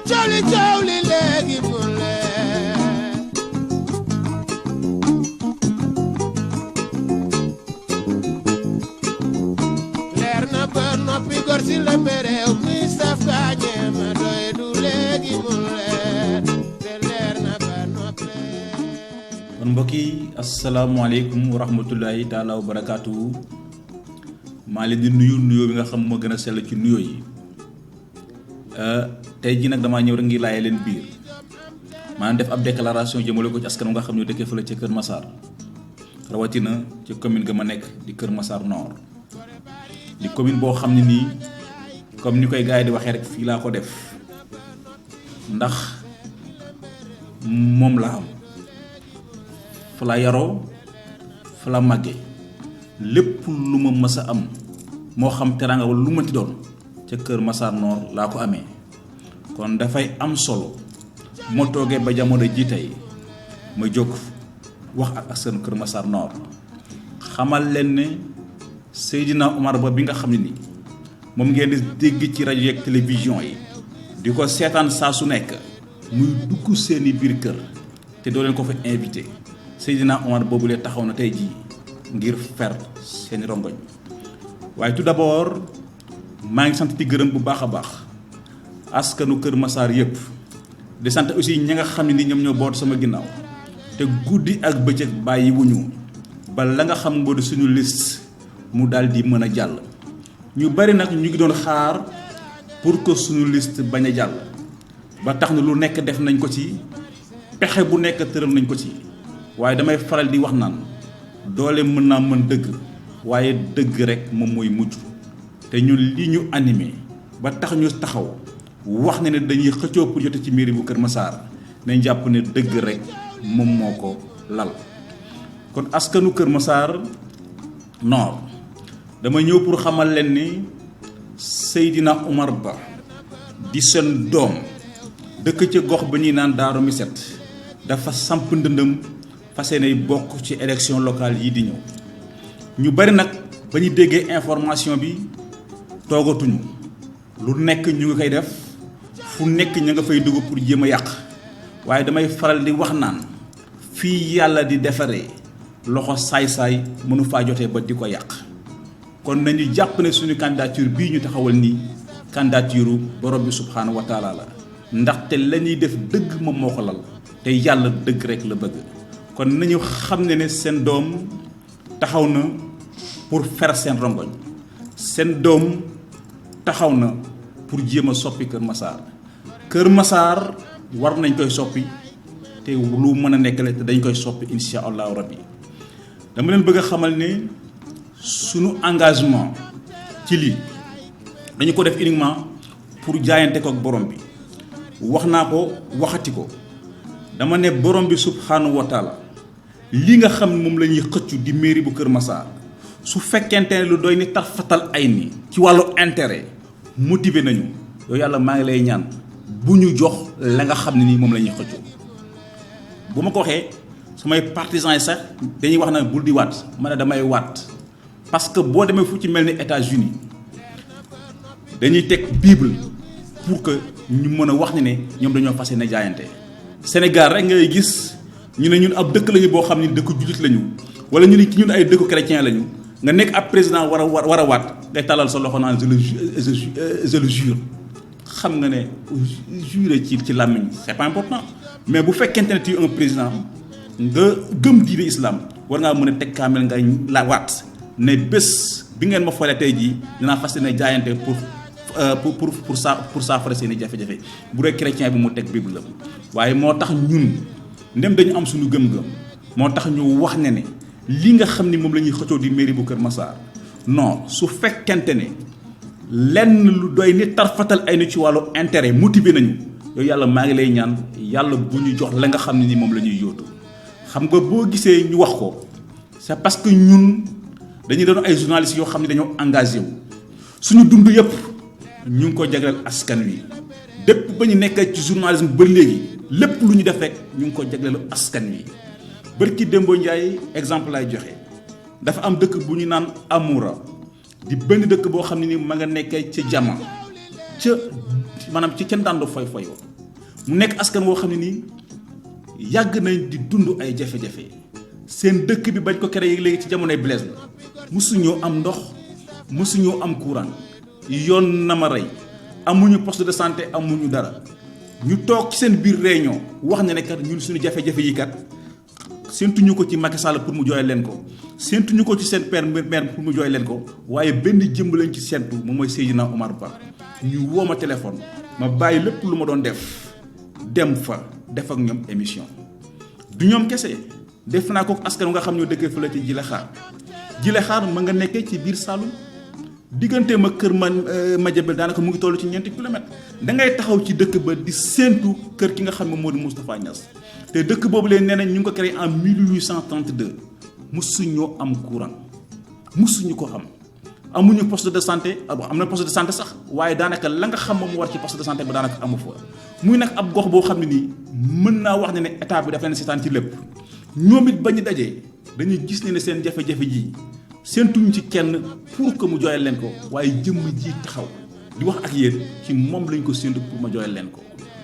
Jolly jolly léegi mu leer leer na ba noppi gor si la bereew mi saf gaañe ma doy du léegi mu leer te leer na ba noppi. kon mbokk yi asalaamaaleykum wa rahmatullahi taala wa barakaatu maa leen di nuyoo bi nga xam moo gën a sell ci nuyoo yi tey jii nag damaa ñëw rek ngir laajee leen biir maanaam def ab déclaration jëmale ko ci askan nga xam ne dëkkee fële ca Kër Massar rawatina ci commune ga ma nekk di Kër Massar Nord di commune boo xam ne nii comme ni koy gars yi di waxee rek fii laa ko def ndax moom la am fa la yaroo fa la màggee lépp lu ma mës a am moo xam teraanga wala lu ma ti doon ca Kër Massar Nord laa ko amee kon dafay am solo moo toogee ba jamono ji tey ma jóg wax ak askan Kër Massar Nord xamal leen ne Seydina Omar Ba bi nga xam ne ni moom ngeen di dégg ci rajo yeeg télévision yi di ko seetaan saa su nekk muy dugg seeni biir kër te doo leen ko fa invité Seydina Omar boobu lee taxaw na tey jii ngir fer seeni rongoñ waaye tout d'abord maa ngi sant di gërëm bu baax a baax askanu Kër Massar yëpp di sant aussi ñi nga xam ne ni ñoom ñoo boot sama ginnaaw te guddi ak bëccëg bàyyi wuñu ba la nga xam moo di suñu liste mu daal di mën a jàll ñu bari nag ñu ngi doon xaar pour que suñu liste bañ a jàll ba tax na lu nekk def nañ ko ci pexe bu nekk tëral nañ ko ci waaye damay faral di wax naan doole mën naa mën dëgg waaye dëgg rek moom mooy mujj te ñun li ñu animé ba tax ñu taxaw wax ne dañuy xëccoo pour jote ci mairie bu Kër Massar nañ jàpp ne dëgg rek moom moo ko lal kon askanu Kër Massar Nord dama ñëw pour xamal leen ni Seydina Omar Ba di seen doom dëkk ca gox ba ñuy naan Daaru Miset dafa samp ndëndëm fas yéene bokk ci élection locale yi di ñëw ñu bari nag ba ñu déggee information bi toogatuñu lu nekk ñu ngi koy def fu nekk ñu nga fay dugg pour jéem a yàq waaye damay faral di wax naan fii yàlla di defaree loxo saay-saay mënu faa jotee ba di ko yàq kon nañu jàpp ne suñu candidature bii ñu taxawal nii candidature borom bi subhaanahu wa taala la ndaxte la ñuy def dëgg moom moo ko lal te yàlla dëgg rek la bëgg kon nañu xam ne seen doom taxaw na pour fer seen rongoñ seen doom taxaw na pour jéem a soppi Kër Massar Kër Massar war nañ koy soppi te lu mën a nekk la te dañ koy soppi insha allahu rabbi dama leen bëgg a xamal ne sunu engagement ci lii dañu ko def uniquement pour jaayante ko ak borom bi wax naa ko waxati ko dama ne borom bi subhanahu wa taala li nga xam moom la ñuy xëccu di mairie bu Kër Massar su fekkente ne lu doy ni tarfatal ay ni ci wàllu intérêt motivé nañu yow yàlla maa ngi lay ñaan bu ñu jox la nga xam ne nii moom la ñuy xëccu bu ma ko waxee samay partisans yi sax dañuy wax na bul di waat ma ne damay waat parce que boo demee fu ci mel ni États-Unis dañuy teg Bible pour que ñu mën a wax ne ñoom dañoo fas yéene jaayante Sénégal rek ngay gis ñu ne ñun ab dëkk lañu boo xam ni dëkk jullit lañu wala ñu ne ci ñun ay dëkku chrétien lañu nga nekk ab président war a waat ngay tàllal sa loxo naan je le jure xam nga ne jure ci làmmiñ c'est pas important mais bu fekkente ne tu es un président nga gëm diine islam war ngaa mën a teg kaamel nga la waat ne bés bi ngeen ma fole tey jii dinaa fas yéene jaayante pour saafara seen i jafe-jafe bu dee chrétien bi mu teg bible la waaye moo tax ñun ndem dañu am suñu gëm-gëm moo tax ñu wax ne li nga xam ni moom la ñuy xëccoo di mairie bu Kër Massar non su fekkente ne lenn lu doy ni tarfatal ay ni ci wàllu intérêt motivé nañu yow yàlla maa ngi lay ñaan yàlla bu ñu jox la nga xam ne ni moom la ñuy yóotu xam nga boo gisee ñu wax ko c'est parce que ñun dañuy doon ay journalistes yoo xam ne dañoo engagé wu suñu dund yëpp ñu ngi ko jagleel askan wi dépp ba ñu nekk ci journalisme ba léegi lépp lu ñu def rek ñu ngi ko jagleelu askan wi bërki Dembo Ndiaye exemple lay joxe dafa am dëkk bu ñu naan Amoura di benn dëkk boo xam ne ni ma nga nekkee ca jama ca maanaam ci ca ndànd foy foy mu nekk askan woo xam ne nii yàgg nañ di dund ay jafe-jafe seen dëkk bi bañ ko créé léegi ci jamonoy Blaise la mësuñoo am ndox mësuñoo am courant yoon na ma rey amuñu poste de santé amuñu dara ñu toog ci seen biir réunion wax ne kat ñun suñu jafe-jafe yi kat séentuñu ko ci Macky Sall pour mu jooy leen ko séentuñu ko ci seen maire pour mu jooy leen ko waaye benn jëmb lañ ci séentu moom mooy Seydina Omar Ba ñu woo ma téléphone ma bàyyi lépp lu ma doon def dem fa def ak ñoom émission du ñoom kese def naa ko askan nga xam ñoo dëkkee fële ci Jile Xaar ma nga nekkee ci biir Saloum diggante ma kër Madiabel daanaka mu ngi toll ci 4 kilomètres da ngay taxaw ci dëkk ba di séentu kër ki nga xam ne moo di Moustapha Niass te dëkk boobu leen nee nañ ñu ngi ko créé en 1832 musuñoo am courant musuñu ko am amuñu poste de santé am na poste de santé sax waaye daanaka la nga xam moom mu war ci poste de santé ba daanaka amu fa muy nag ab gox boo xam ne nii mën naa wax ne état bi dafa leen seetaan ci lépp ñoom it ba ñu dajee dañuy gis ne seen jafe-jafe ji seentuñ ci kenn pour que mu jooyal leen ko waaye jëmm ji taxaw di wax ak yéen ci moom lañ ko séentu pour ma jooyal leen ko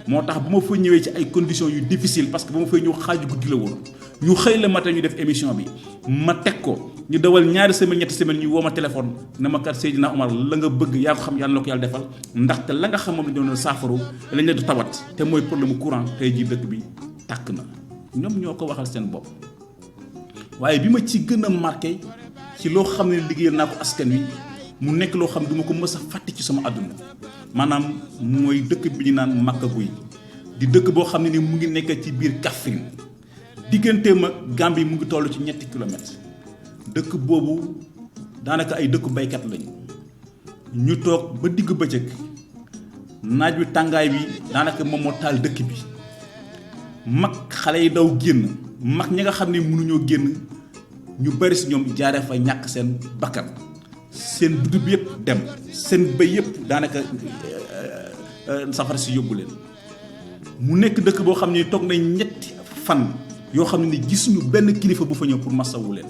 moo tax bu ma fa ñëwee ci ay conditions yu difficile parce que ba ma fay ñëw xaaju guddi la woon ñu xëy la matin ñu def émission bi ma teg ko ñu dawal 2 semaines 3 semaines ñu woo ma téléphone na ma kat Seydina Omar la nga bëgg yaa ko xam yàlla na ko yàlla defal ndaxte la nga xam moom la ñu doon saafaru lañ la du tawat te mooy problème courant tey jii dëkk bi tàkk na ñoom ñoo ko waxal seen bopp waaye bi ma ci gën a marqué ci loo xam ne liggéeyal naa ko askan wi mu nekk loo xam ne duma ko mës a fàtte ci sama àdduna maanaam mooy dëkk bi ñu naan Makka Guy di dëkk boo xam ne ni mu ngi nekk ci biir Kaffrine digganteem ak Gambie mu ngi toll ci 7 kilomètres dëkk boobu daanaka ay dëkku baykat lañu ñu toog ba digg bëccëg naaj wi tàngaay bi daanaka moom moo taal dëkk bi mag xale yi daw génn mag ñi nga xam ne mënuñoo génn ñu bari si ñoom jaaree fa ñàkk seen bakkan seen dugub yëpp dem seen béy yëpp daanaka safara si yóbbu leen mu nekk dëkk boo xam ne toog nañ 7 fan yoo xam ne ni gisuñu benn kilifa bu fa ñëw pour masawu leen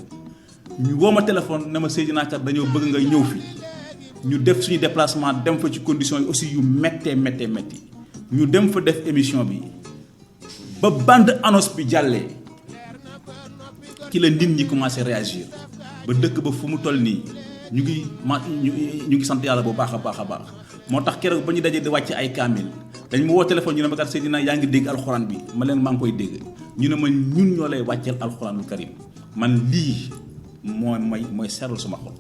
ñu woo ma téléphone ne ma Seydina kat dañoo bëgg nga ñëw fi ñu def suñu déplacement dem fa ci conditions yi aussi yu méttee ñu dem fa def émission bi ba bande annonce bi jàllee ci la nit ñi commencé réagir ba dëkk ba fu mu toll nii ñu ngi sant yàlla bu baax a baax moo tax keroog ba ñu dajee di wàcc ay kaamil dañ ma woo téléphone ñu ne ma kat Seydina yaa ngi dégg alxuraan bi ma leen maa ngi koy dégg ñu ne ma ñun ñoo lay wàcceel alxuraanul karim man lii mooy seeral suma xol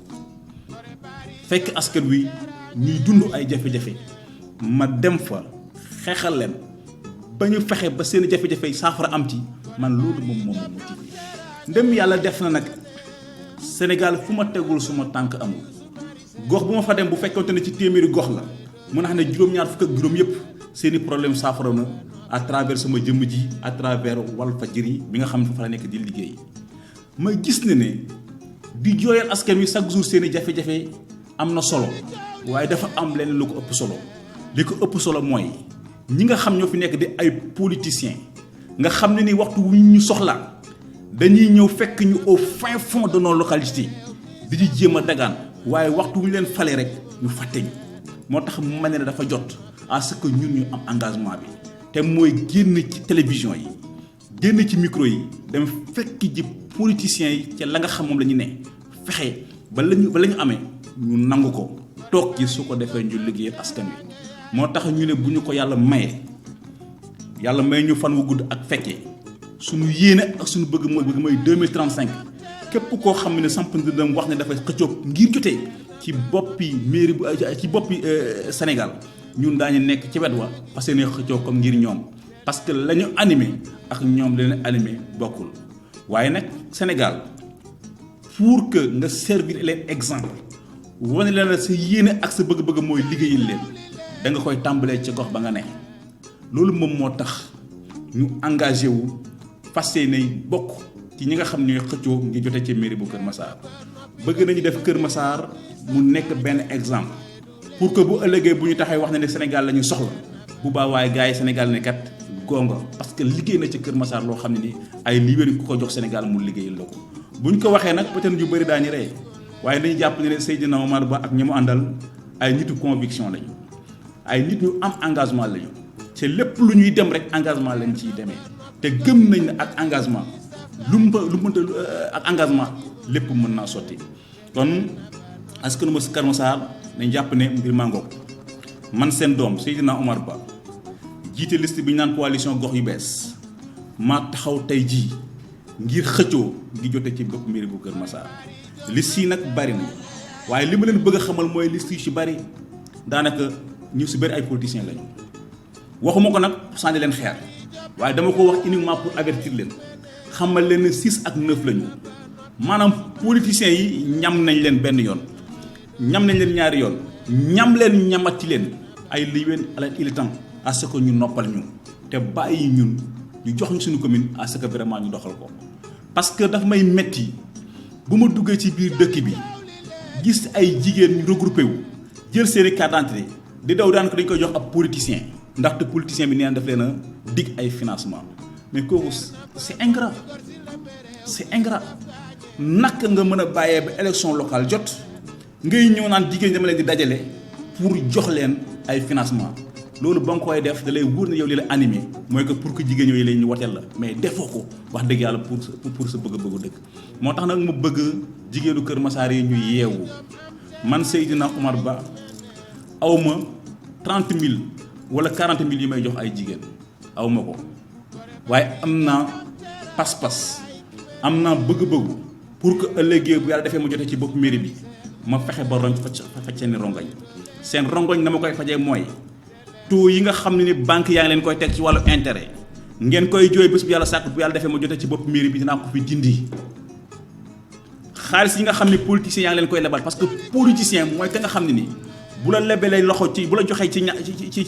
fekk askan wi ñuy dund ay jafe-jafe ma dem fa xeexal leen ba ñu fexe ba seen jafe-jafe saafara am ci man loolu moom motivé ndem yàlla def na nag Sénégal fu ma tegul suma tànk amul gox bu ma fa dem bu fekkonte ne ci téeméeri gox la mën a xam ne juróom-ñaar fukk ak juróom yëpp seeni problème saafara na à travers sama jëmm ji à travers Walfadjri bi nga xam ne fa la nekk di liggéey ma gis ne di jooyal askan wi chaque jour seeni jafe-jafe am na solo waaye dafa am leneen lu ko ëpp solo li ko ëpp solo mooy ñi nga xam ñoo fi nekk di ay politiciens nga xam ne ni waxtu wu ñu soxla dañuy ñëw fekk ñu au fin fond de nos localités di ci jéem a dagaan waaye waxtu wu ñu leen fale rek ñu fàtte ñu moo tax mu mel ne dafa jot à ce que ñun ñu am engagement bi te mooy génn ci télévision yi génn ci micro yi dem fekk ji politiciens yi ca la nga xam moom la ñu ne fexe ba la ñu amee ñu nangu ko toog ci su ko defee ñu liggéeyal askan wi moo tax ñu ne bu ñu ko yàlla may ñu fan wu gudd ak fekkee suñu yéene ak suñu bëgg mooy 2035 képp koo xam ne samp na dem wax ne dafay xëccoog ngir jotee ci boppi mairie ci boppi Sénégal ñun daañu nekk ci wet wa parce que ne xëccoo comme ngir ñoom parce que la ñu animé ak ñoom leen animé bokkul waaye nag Sénégal pour que nga servir leen exemple wane leen la sa yéene ak sa bëgg-bëgg mooy liggéeyal leen da nga koy tàmbalee ci gox ba nga ne loolu moom moo tax ñu engagé wu fas yéene bokk ci ñi nga xam ne xëccoo ngi jote ci mairie bu Kër Massar bëgg nañu def Kër Massar mu nekk benn exemple pour que bu ëllëgee bu ñu taxee wax ne Sénégal la ñu soxla bu baa waaye gars yi Sénégal ne kat gonga parce que liggéey na ci Kër Massar loo xam ne ni ay liwéri ku ko jox Sénégal mu liggéeyal la ko bu ñu ko waxee nag peut-être ñu bëri daañu rey waaye dañu jàpp ne Seydina Omar Ba ak ñi mu àndal ay nitu conviction lañu ay nit ñu am engagement lañu te lépp lu ñuy dem rek engagement lañ ciy demee te gëm nañ ne ak engagement lu mënta ak engagement lépp mën naa sotti kon askanu Kër Massar dañ jàpp ne mbir maa ngoog man seen doom Seydina Omar Ba jiite liste bi ñu naan coalition gox yu bees maa taxaw tey jii ngir xëccoo ngi jote ci bopp mairie bu Kër Massar liste yi nag bari na waaye li ma leen bëgg a xamal mooy liste yu ci bari daanaka ñu ci bari ay politiciens lañu waxuma ko nag sànni leen xeer waaye dama ko wax uniquement pour avertir leen xamal leen ne 6 ak 9 lañu maanaam politiciens yi ñam nañ leen benn yoon ñam nañ leen ñaari yoon ñam leen ñamati leen ay liween il est temps à ce que ñu noppal ñu te bàyyi ñun ñu jox ñu suñu commune à ce que vraiment ñu doxal ko parce que daf may metti bu ma duggee ci biir dëkk bi gis ay jigéen ñu regroupé wu jël seeni carte d'identité di daw daan ko dañ koy jox ab politicien ndaxte politicien bi nee na daf leen a dig ay financement mais kooku c'est ingrat naka nga mën a bàyyee ba élection locale jot ngay ñëw naan jigéen dama leen di dajale pour jox leen ay financement loolu ba nga koy def da lay wóor na yow li la animé mooy que pour que jigéen yooyu la ñu wateel la mais defoo ko wax dëgg yàlla pour sa bëgg-bëggu dëkk moo tax nag mu bëgg jigéenu Kër Massar yi ñu yeewu man Seydina Omar Ba awma 30 000 wala 40 000 yi may jox ay jigéen awma ko waaye am naa pas-pas am naa bëgg-bëggu pour que ëllëgee bu yàlla defee ma jotee ci bopp mairie bi ma fexe ba faj seen rongoñ seen rongoñ na ma koy fajee mooy taux yi nga xam ne ni banque yaa ngi leen koy teg ci wàllu intérêt ngeen koy jooy bés bu yàlla sàkk bu yàlla defee ma jotee ci bopp mairie bi dinaa ko fi dindi xaalis yi nga xam ne politiciens yaa ngi leen koy lebal parce que politicien mooy ka nga xam ne ni bu la lebalee loxo ci bu la joxee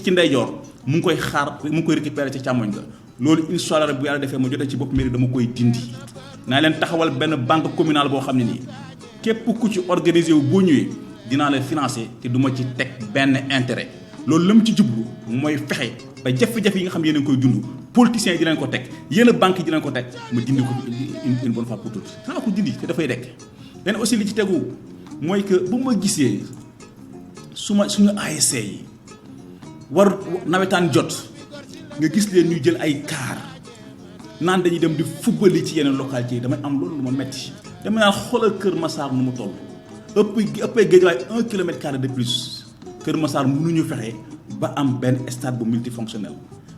ci ndeyjoor mu ngi koy xaar mu ngi koy récupérer ci càmmoñ ga loolu incha allah bu yàlla defee ma jotee ci bopp mairie dama koy dindi naa leen taxawal benn banque communale boo xam ne nii képp ku ci organisé wu boo ñëwee dinaa la financer te du ma ci teg benn intérêt loolu la mu ci jublu mooy fexe ba jafe-jafe yi nga xam ne yéen a ngi koy dund politiciens yi dinañ ko teg yenn banques yi dinañ ko teg ma dindi ko une bonne fois pour toutes dinaa ko dindi te dafay dekk leen aussi li ci tegu mooy que bu ma gisee suñu ASC yi war nawetaan jot nga gis leen ñu jël ay car naan dañuy dem di football ci yeneen localité yi damay am loolu lu ma metti dama naan xoolal Kër Massar nu mu toll ëppee géej waaye 1 kilomètre carré de plus Kër Massar mënuñu fexe ba am benn stade bu multifonctionnel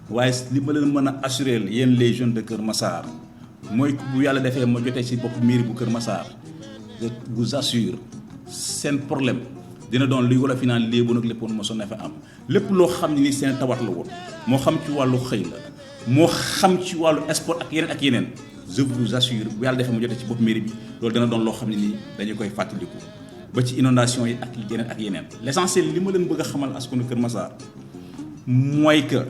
waaye li ma leen mën a assurer yéen les jeunes de Kër Massar mooy bu yàlla defee ma jotee ci bopp mairie bu Kër Massar je vous assure seen problème dina doon luy wala fi naan léegi nag léppoon mosoon na fa am lépp loo xam ne ni seen tawat la woon moo xam ci wàllu xëy la moo xam ci wàllu sport ak yeneen je vous assure bu yàlla defee ma jotee ci bopp mairie bi loolu dina doon loo xam ne nii dañu koy fàttaliku ba ci inondation yi ak yeneen l'essentiel li ma leen bëgg a xamal askanu Kër Massar mooy que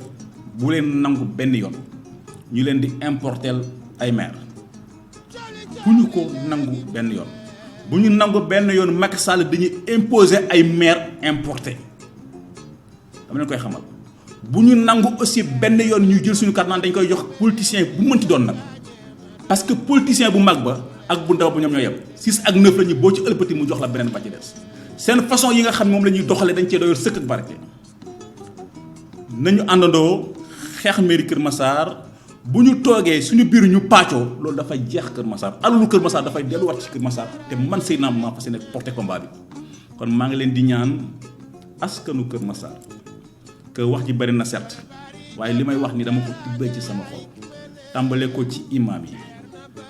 bu leen nangu benn yoon ñu leen di importer ay maire bu ñu ko nangu benn yoon bu ñu nangu benn yoon Macky Sall dañuy imposer ay maire importé dama leen koy xamal bu ñu nangu aussi benn yoon ñuy jël suñu carte naan dañ koy jox politicien bu mënti doon nag parce que politicien bu mag ba ak bu ndaw ba ñoom ñoo yem 6 ak 9 la ñu boo ci ëlbati mu jox la beneen ba ci des seen façon yi nga xam ne moom la ñuy doxalee dañ cee doyoo sëkk ak barke nañu àndandoo xeex mairie Kër Massar bu ñu toogee suñu biir ñu pàccoo loolu dafay jeex Kër Massar alalu Kër Massar dafay delluwaat ci Kër Massar te man Seydina maa fas yéene porté combat bi kon maa ngi leen di ñaan askanu Kër Massar que wax ji bari na certes waaye li may wax ni dama ko tibbee ci sama xol tàmbalee ko ci imam yi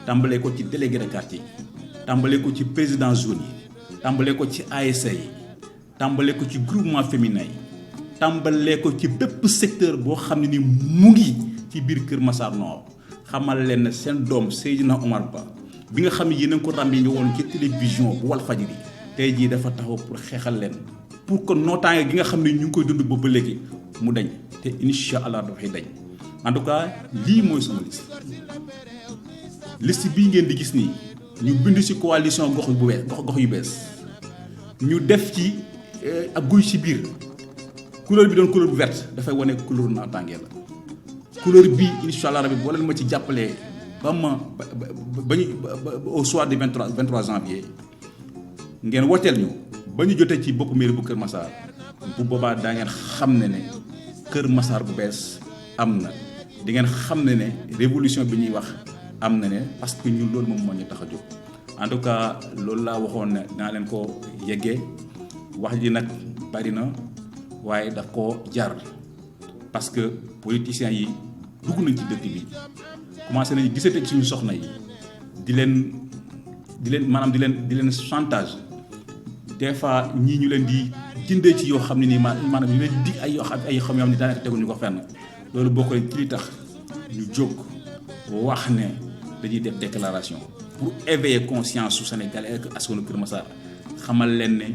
tàmbalee ko ci délégué de quartier yi tàmbalee ko ci président zone yi tàmbalee ko ci ASC yi tàmbalee ko ci groupement féminin yi tàmbalee ko ci bépp secteur boo xam ne ni mu ngi ci biir Kër Massar Nord xamal leen ne seen doom Seydina Omar Ba bi nga xam ne yéen a ngi ko ràmbi nga woon ci télévision bu Walfadjri tey jii dafa taxaw pour xeexal leen pour que nootaange gi nga xam ne ñu ngi koy dund ba léegi mu dañ te incha allah dafay dañ en tout cas lii mooy sama liste bii ngeen di gis nii ñu bind ci coalition gox yu bees ñu def ci ak guy ci biir couleur bi doon couleur bu verte dafay wane couleur naataange la couleur bii incha allah rabi boo leen ma ci jàppalee ba au soir du 23 janvier ngeen woteel ñu ba ñu jotee ci bopp mairie bu Kër Massar bu boobaa daa ngeen xam ne Kër Massar bu bees am na di ngeen xam ne révolution bi ñuy wax am na ne parce que ñun loolu moom moo ñu tax a jóg en tout cas loolu laa waxoon ne naa leen ko yeggee wax ji nag bari na waaye daf koo jar parce que politiciens yi dugg nañ ci dëkk bi commencé nañu gisate ak suñu soxna yi di leen maanaam di leen chantage des fois ñii ñu leen di jëndee ci yoo xam ne nii maanaam ñu leen di dig ay yoo xam ne daanaka teguñu ko fenn loolu bokk nañ ci li tax ñu jóg wax ne dañuy def déclaration pour éveiller conscience su Sénégalais ak askanu Kër Massar xamal leen ne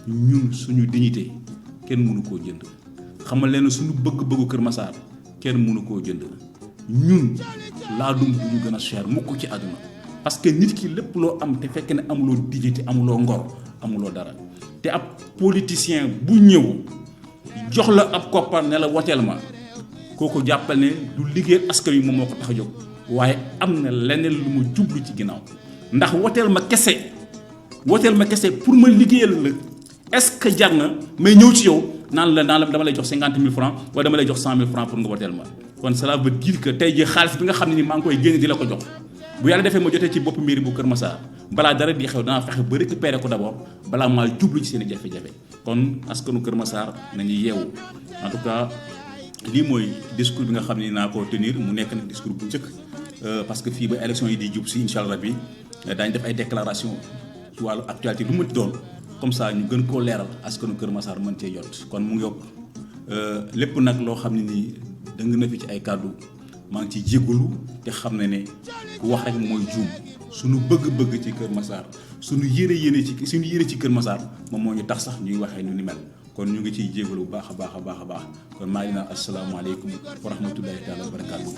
ñun suñu dignité kenn mënu koo jënd xamal leen ne suñu bëgg-bëggu Kër Massar kenn mënu koo jënd ñun laadum du ñu gën a cher mukk ci àdduna parce que nit ki lépp loo am te fekk ne amuloo dignité amuloo ngor amuloo dara te ab politicien bu ñëw jox la ab koppar ne la woteel ma kooku jàppal ne du liggéeyal askan wi moom moo ko tax a jóg waaye am na leneen lu mu jublu ci ginnaaw ndax woteel ma kese pour ma liggéeyal la est-ce que jar na may ñëw ci yow naan la dama lay jox 50 000 francs wala dama lay jox 100 000 francs pour nga woteel ma kon cela veut dire que tey jii xaalis bi nga xam ne ni maa ngi koy génne di la ko jox bu yàlla defee ma jotee ci bopp mairie bu Kër Massar balaa dara di xew danaa fexe ba récupérer ko d'abord balaa maa jublu ci seen i jafe-jafe kon askanu Kër Massar nañu yeewu en tout cas lii mooy discours bi nga xam ne naa ko tenir mu nekk nag discours bu njëkk parce que fii ba élection yi di jub si incha allah bi daañu def ay déclaration ci wàllu actualité lu mu doon comme ça ñu gën koo leeral askanu Kër Massar mën cee jot kon mu ngi yokk lépp nag loo xam ne nii dëng na fi ci ay kàddu maa ngi ciy jégalu te xam ne ku wax rek mooy juum suñu bëgg-bëgg ci Kër Massar suñu yéene ci Kër Massar moom moo ñu tax sax ñuy waxee nu ni mel kon ñu ngi ciy jégalu bu baax a baax kon maa ngi naan asalaamaaleykum wa rahmatullahi taala wa barakaatu.